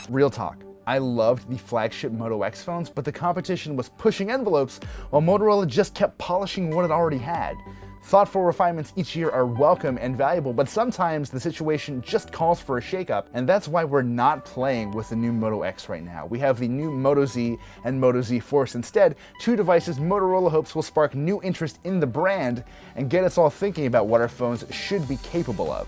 Real talk. I loved the flagship Moto X phones, but the competition was pushing envelopes while Motorola just kept polishing what it already had. Thoughtful refinements each year are welcome and valuable, but sometimes the situation just calls for a shakeup, and that's why we're not playing with the new Moto X right now. We have the new Moto Z and Moto Z Force instead, two devices Motorola hopes will spark new interest in the brand and get us all thinking about what our phones should be capable of.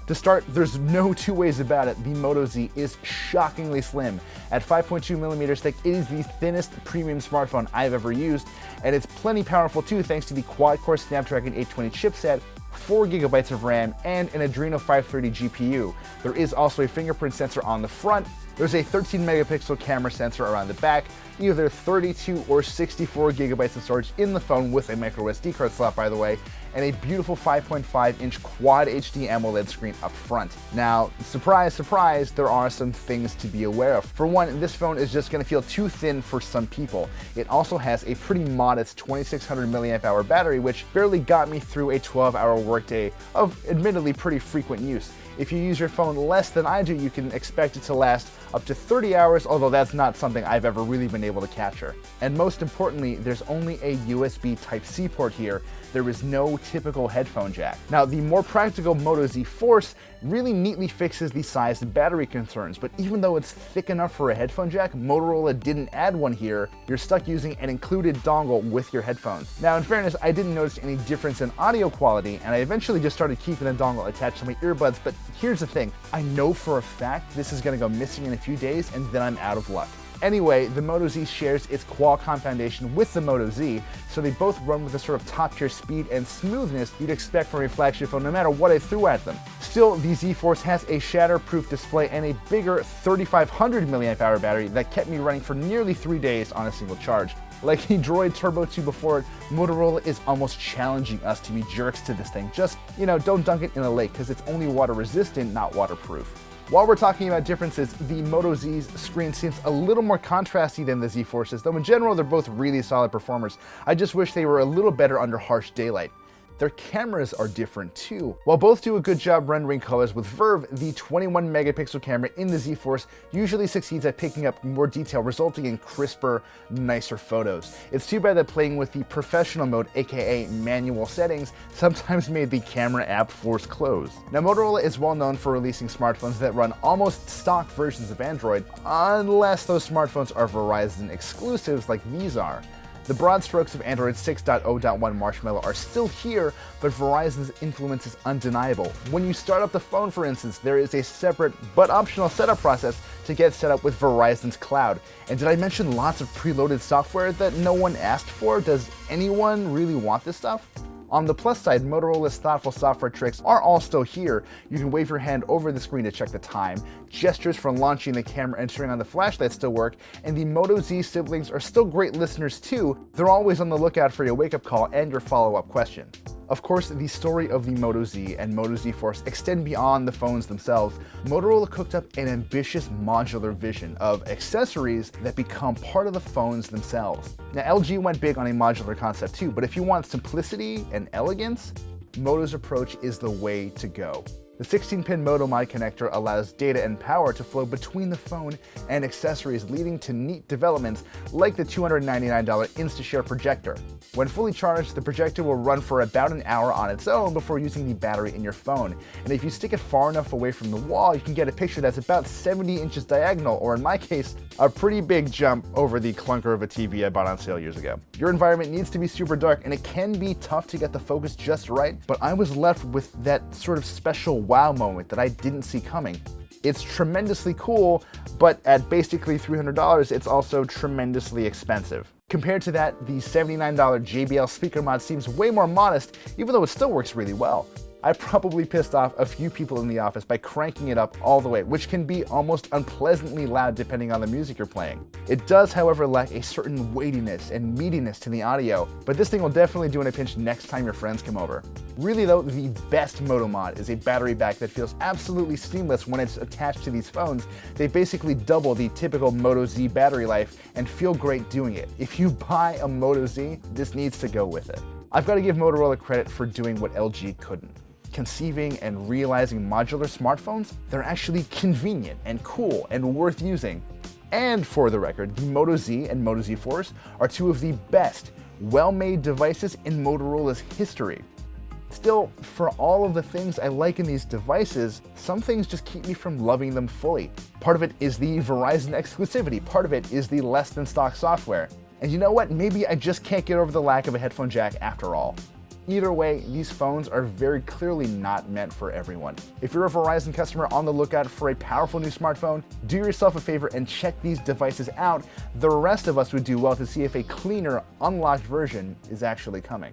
To start, there's no two ways about it, the Moto Z is shockingly slim. At 5.2 millimeters thick, it is the thinnest premium smartphone I've ever used, and it's plenty powerful too thanks to the quad-core Snapdragon 820 chipset, 4 GB of RAM, and an Adreno 530 GPU. There is also a fingerprint sensor on the front. There's a 13 megapixel camera sensor around the back, either 32 or 64 GB of storage in the phone with a micro SD card slot, by the way, and a beautiful 5.5-inch Quad HD AMOLED screen up front. Now, surprise, surprise, there are some things to be aware of. For one, this phone is just going to feel too thin for some people. It also has a pretty modest 2600 mAh battery, which barely got me through a 12-hour workday of admittedly pretty frequent use. If you use your phone less than I do, you can expect it to last up to 30 hours, although that's not something I've ever really been able to capture. And most importantly, there's only a USB Type-C port here. There is no typical headphone jack. Now, the more practical Moto Z Force really neatly fixes the size and battery concerns, but even though it's thick enough for a headphone jack, Motorola didn't add one here. You're stuck using an included dongle with your headphones. Now, in fairness, I didn't notice any difference in audio quality, and I eventually just started keeping the dongle attached to my earbuds, but here's the thing. I know for a fact this is gonna go missing in a few days, and then I'm out of luck. Anyway, the Moto Z shares its Qualcomm foundation with the Moto Z, so they both run with the sort of top-tier speed and smoothness you'd expect from a flagship phone no matter what I threw at them. Still, the Z Force has a shatter-proof display and a bigger 3500 mAh battery that kept me running for nearly 3 days on a single charge. Like the Droid Turbo 2 before it, Motorola is almost challenging us to be jerks to this thing. Just, don't dunk it in a lake because it's only water resistant, not waterproof. While we're talking about differences, the Moto Z's screen seems a little more contrasty than the Z Force's, though in general they're both really solid performers. I just wish they were a little better under harsh daylight. Their cameras are different too. While both do a good job rendering colors with Verve, the 21 megapixel camera in the Z Force usually succeeds at picking up more detail, resulting in crisper, nicer photos. It's too bad that playing with the professional mode, aka manual settings, sometimes made the camera app force close. Now, Motorola is well known for releasing smartphones that run almost stock versions of Android, unless those smartphones are Verizon exclusives like these are. The broad strokes of Android 6.0.1 Marshmallow are still here, but Verizon's influence is undeniable. When you start up the phone, for instance, there is a separate but optional setup process to get set up with Verizon's cloud. And did I mention lots of preloaded software that no one asked for? Does anyone really want this stuff? On the plus side, Motorola's thoughtful software tricks are all still here. You can wave your hand over the screen to check the time, gestures for launching the camera and turning on the flashlight still work, and the Moto Z siblings are still great listeners too. They're always on the lookout for your wake-up call and your follow-up question. Of course, the story of the Moto Z and Moto Z Force extend beyond the phones themselves. Motorola cooked up an ambitious modular vision of accessories that become part of the phones themselves. Now, LG went big on a modular concept too, but if you want simplicity and elegance, Moto's approach is the way to go. The 16-pin Moto Mod connector allows data and power to flow between the phone and accessories, leading to neat developments like the $299 InstaShare projector. When fully charged, the projector will run for about an hour on its own before using the battery in your phone. And if you stick it far enough away from the wall, you can get a picture that's about 70 inches diagonal, or in my case, a pretty big jump over the clunker of a TV I bought on sale years ago. Your environment needs to be super dark, and it can be tough to get the focus just right, but I was left with that sort of special wow moment that I didn't see coming. It's tremendously cool, but at basically $300, it's also tremendously expensive. Compared to that, the $79 JBL speaker mod seems way more modest, even though it still works really well. I probably pissed off a few people in the office by cranking it up all the way, which can be almost unpleasantly loud depending on the music you're playing. It does, however, lack a certain weightiness and meatiness to the audio, but this thing will definitely do in a pinch next time your friends come over. Really though, the best Moto mod is a battery back that feels absolutely seamless when it's attached to these phones. They basically double the typical Moto Z battery life and feel great doing it. If you buy a Moto Z, this needs to go with it. I've got to give Motorola credit for doing what LG couldn't. conceiving and realizing modular smartphones, they're actually convenient and cool and worth using. And for the record, the Moto Z and Moto Z Force are two of the best, well-made devices in Motorola's history. Still, for all of the things I like in these devices, some things just keep me from loving them fully. Part of it is the Verizon exclusivity, part of it is the less than stock software. And you know what, maybe I just can't get over the lack of a headphone jack after all. Either way, these phones are very clearly not meant for everyone. If you're a Verizon customer on the lookout for a powerful new smartphone, do yourself a favor and check these devices out. The rest of us would do well to see if a cleaner, unlocked version is actually coming.